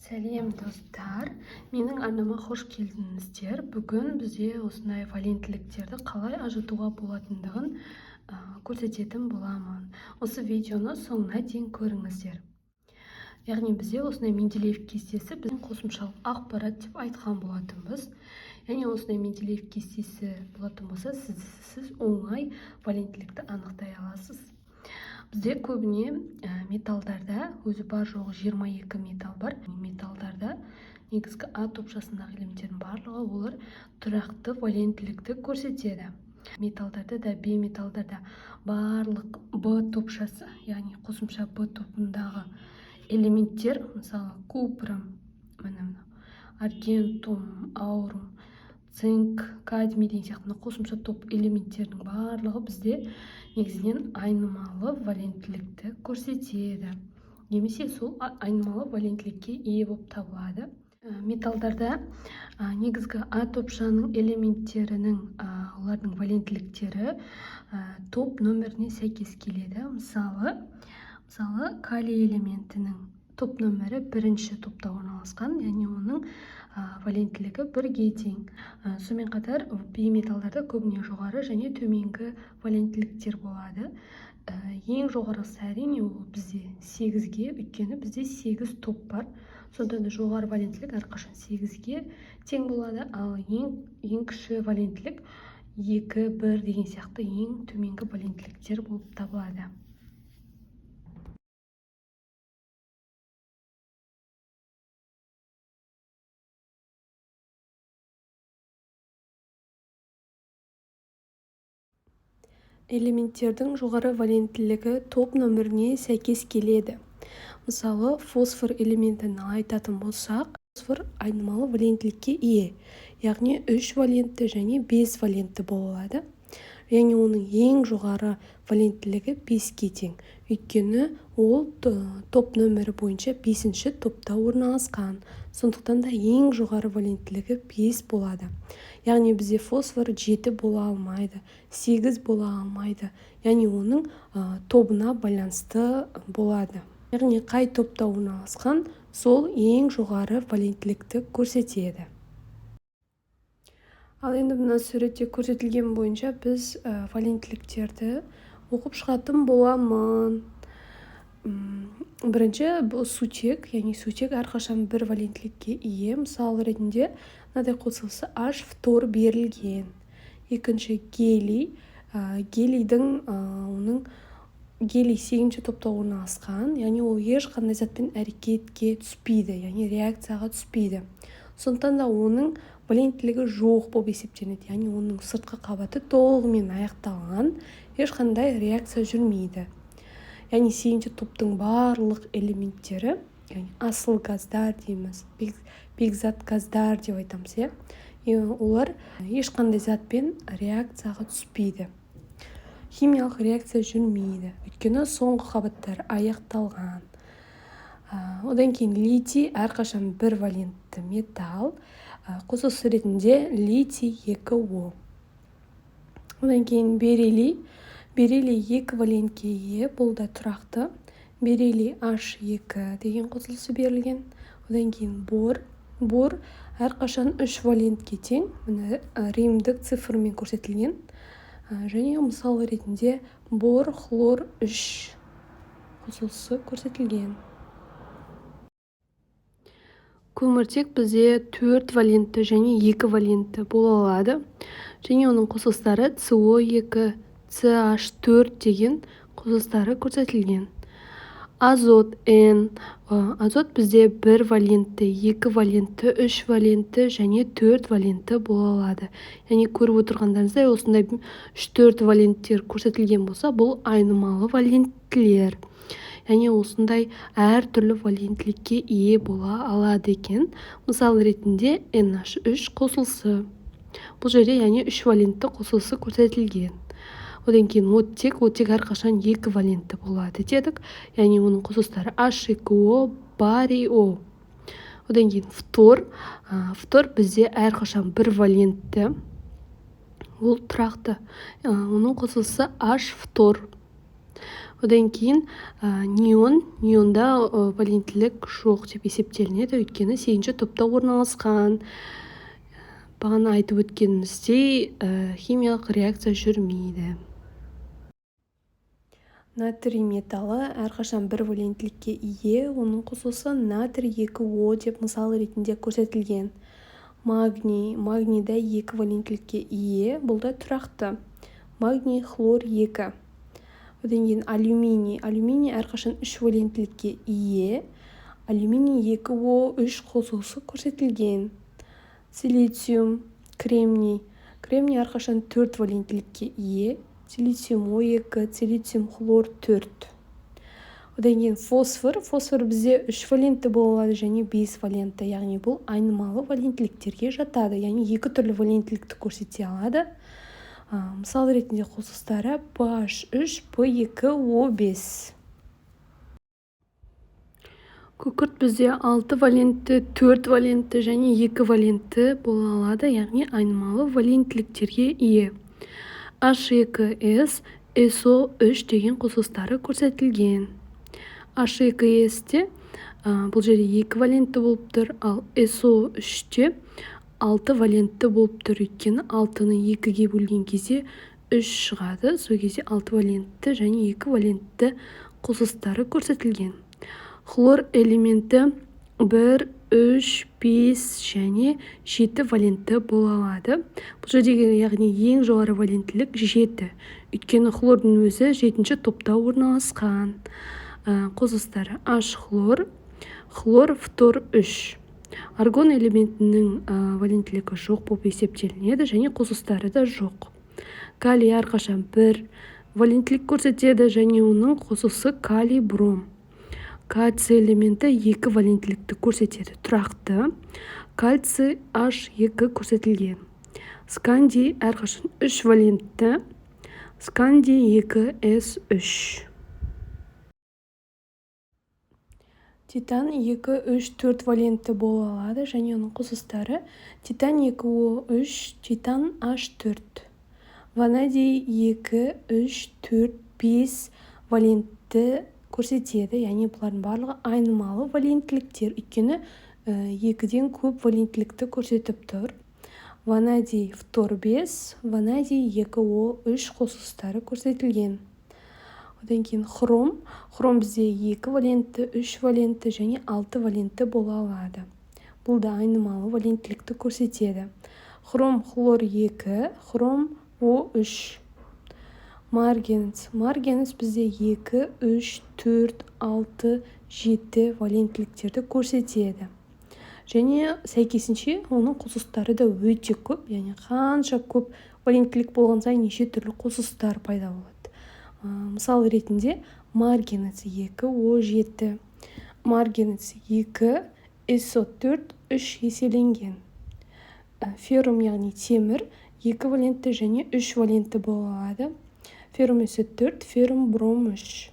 Сәлем достар, менің арнама қош келдіңіздер. Бүгін бізде осындай валентіліктерді қалай ажыратуға болатындығын көрсететін боламын. Осы видеоны соңына дейін көріңіздер. Яғни бізде осындай Менделеев кестесі біздің қосымшалық ақпарат деп айтқан болатынбыз. Яғни осындай Менделеев кестесі болатын болса, сіз оңай валентілікті анықтай аласыз. Бізде көбіне металдарда өзі бар жоғы 22 металл бар. Металдарда негізгі А топшасындағы элементтердің барлығы олар тұрақты валентілікті көрсетеді. Металдарда да Б металдарда барлық Б топшасы, яғни қосымша Б топындағы элементтер, мысалы купрум, аргентум, аурум, цинк, кадмий деген сияқты қосымша топ элементтердің барлығы бізде негізінен айнымалы валентілікті көрсетеді. Немесе сол айнымалы валентілікке ие болып табылады. Металдарда негізгі А топшаның элементтерінің олардың валентіліктері топ нөміріне сәйкес келеді. Мысалы калий элементінің топ нөмірі бірінші топта орналасқан, яғни оның валентілігі бірге тең. Сонымен қатар бейметалдарда көбіне жоғары және төменгі валентіліктер болады. Ең жоғарысы әрине ол бізде 8-ге, өйткені бізде 8 топ бар. Сондықтан да жоғары валентілік әрқашан 8-ге тең болады, ал ең кіші валентілік 2, 1 деген сияқты ең төменгі валентіліктер болып табылады. Элементтердің жоғары валентілігі топ нөміріне сәйкес келеді. Мысалы, фосфор элементін айтатын болсақ, фосфор айнымалы валентілікке ие, яғни 3 валентті және 5 валентті болады. Яғни оның ең жоғары валентілігі 5-ге тең, өйткені ол топ нөмірі бойынша 5-ші топта орналасқан. Сондықтан да ең жоғары валентілігі 5 болады. Яғни бізде фосфор 7 бола алмайды, 8 бола алмайды. Яғни оның тобына байланысты болады. Яғни қай топта орналасқан, сол ең жоғары валентілікті көрсетеді. Ал енді мына суретте көрсетілген бойынша біз валентіліктерді оқып шығатын боламын. Бірінші бұл сутек, яғни сутек әрқашан бір валентілікке ие. Мысалы ретінде мынадай қосылысы H фтор берілген. Екінші гелий. Гелий 8-ші топта орналасқан, яғни ол ешқандай затпен әрекетке түспейді, яғни реакцияға түспейді. Сондықтан да оның валентілігі жоқ болып есептенеді, яғни оның сыртқы қабаты толығымен аяқталған, ешқандай реакция жүрмейді. Яғни 8-ші топтың барлық элементтері, яғни асыл газдар дейміз, бекзат газдар деп айтамыз, олар ешқандай затпен реакцияға түспейді. Химиялық реакция жүрмейді, өйткені соңғы қабаттары аяқталған. Одан кейін литий әрқашан бір валентті металл, қосылысы ретінде литий 2O. Одан кейін бериллий 2 валентке ие, бұл да тұрақты. Бериллий H2 деген қосылысы берілген. Одан кейін бор әрқашан 3 валентке тең, римдік цифрмен көрсетілген. Және мысал ретінде бор хлор 3 қосылысы көрсетілген. Көміртек бізде 4 валентті және 2 валентті бола алады. Және оның қосылыстары CO2, CH4 деген қосылыстары көрсетілген. Азот N. Азот бізде 1 валентті, 2 валентті, 3 валентті және 4 валентті бола алады. Яғни көріп отырғандарыңыздай осындай 3-4 валенттер көрсетілген болса, бұл айнымалы валенттілер. Яғни осындай әртүрлі валентілікке ие бола алады екен. Мысал ретінде NH3 қосылысы. Бұл жерде яғни 3 валентті қосылысы көрсетілген. Одан кейін оттек әрқашан 2 валентті болады дедік. Яғни оның қосылыстары H2O, барий O. Одан кейін фтор бізде әрқашан 1 валентті. Ол тұрақты. Оның қосылысы H фтор. Одан кейін неонда валенттілік жоқ деп есептелінеді, өйткені 8-ші топта орналасқан. Бағана айтып өткеніміздей, химиялық реакция жүрмейді. Натрий металы әрқашан бір валенттілікке ие, оның қосылысы натрий 2O деп мысал ретінде көрсетілген. Магнийда 2 валенттілікке ие, бұл да тұрақты. Магний хлор 2. Одан кейін алюминий әрқашан 3 валенттілікке ие. Алюминий 2O3 қосылысы көрсетілген. Силициум, кремний әрқашан 4 валенттілікке ие. Силициум O2, силициум хлор 4. Одан кейін фосфор бізде 3 валентті бола алады және 5 валентті, яғни бұл айнымалы валенттіліктерге жатады, яғни 2 түрлі валенттілікті көрсете алады. Мысал ретінде қосылыстары PH3, P2, O5. Күкірт бізде 6 валентті, 4 валентті және 2 валентті бола алады, яғни айнымалы валенттіліктерге ие. H2S, SO3 деген қосылыстары көрсетілген. H2S'те бұл жерде 2 валентті болып тұр, ал SO3-те 6 валентті болып тұр, өйткені 6-ны 2-ге бөлген кезде 3 шығады, сол кезде 6 валентті және 2 валентті қосылыстары көрсетілген. Хлор элементі 1, 3, 5 және 7 валентті бола алады. Бұл жердегі яғни ең жоғары валенттілік 7. Өйткені хлордың өзі 7-ші топта орналасқан. Қосылыстары H хлор фтор 3. Аргон элементінің валенттілігі жоқ болып есептелінеді және қосылыстары да жоқ. Калий әрқашан 1 валенттілік көрсетеді және оның қосылысы калий бром. Кальций элементі 2 валенттілікті көрсетеді, тұрақты. Кальций H2 көрсетілген. Скандий әрқашан 3 валентті. Скандий 2S3. Титан 2, 3, 4 валентті бола алады және оның қосылыстары титан 2O3, титан H4. Ванадий 2, 3, 4, 5 валентті көрсетеді, яғни бұлардың барлығы айнымалы валенттіліктер, өйткені 2-ден көп валенттілікті көрсетіп тұр. Ванадий фтор 5, ванадий 2O3 қосылыстары көрсетілген. Одан кейін хром бізде 2 валентті, 3 валентті және 6 валентті бола алады. Бұл да айнымалы валенттілікті көрсетеді. Хром хлор 2, хром O3. Марганец бізде 2, 3, 4, 6, 7 валенттіліктерді көрсетеді. Және сәйкесінше оның қосылыстары да өте көп, яғни қанша көп валенттілік болған сайын неше түрлі қосылыстар пайда болады. Мысал ретінде марганец 2, O7, марганец 2, SO4, 3 еселенген. Феррум яғни темір 2 валентті және 3 валентті бола алады. Феррум S4, феррум бром 3.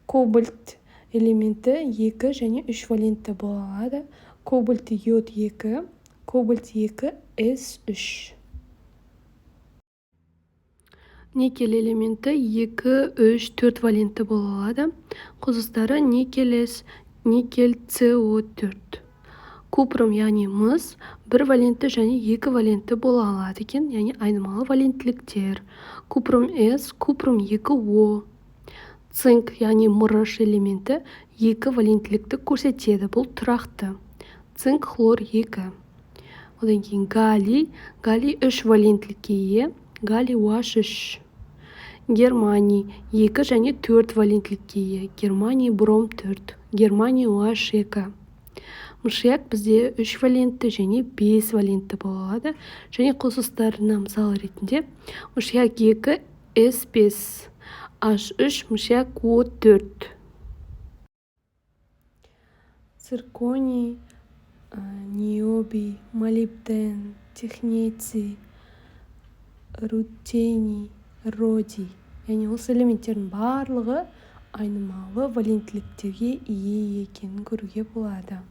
Кобальт элементі 2 және 3 валентті бола алады. Кобальт йод 2, кобальт 2 S3. Никель элементі 2, 3, 4 валентті бола алады. Қосылыстары никель S, никель CO4. Купрум яғни мыс 1 валентті және 2 валентті бола алады екен, яғни айнымалы валенттіліктер. Купрум S, купрум 2O. Цинк яғни мырыш элементі 2 валенттілікті көрсетеді, бұл тұрақты. Цинк хлор 2. Одан кейін галлий 3 валенттілікке ие, галлий OH3. Германий 2 және 4 валенттілікке ие, германий бром 4, германий OH2. Мышьяк бізде 3 валентті және 5 валентті бола алады, және қосылыстарына мысал ретінде мышьяк 2, S5, H3, мышьяк O4. Цирконий, ниобий, молибден, технеций, рутений, родий. Яғни осы элементтердің барлығы айнымалы валенттіліктерге ие екенін көруге болады.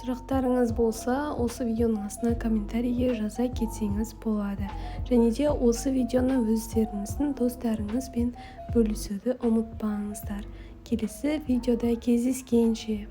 Сұрақтарыңыз болса, осы видеоның астына комментарийге жаза кетсеңіз болады. Және де осы видеоны өздеріңіздің достарыңызбен бөлісуді ұмытпаңыздар. Келесі видеода кездескенше.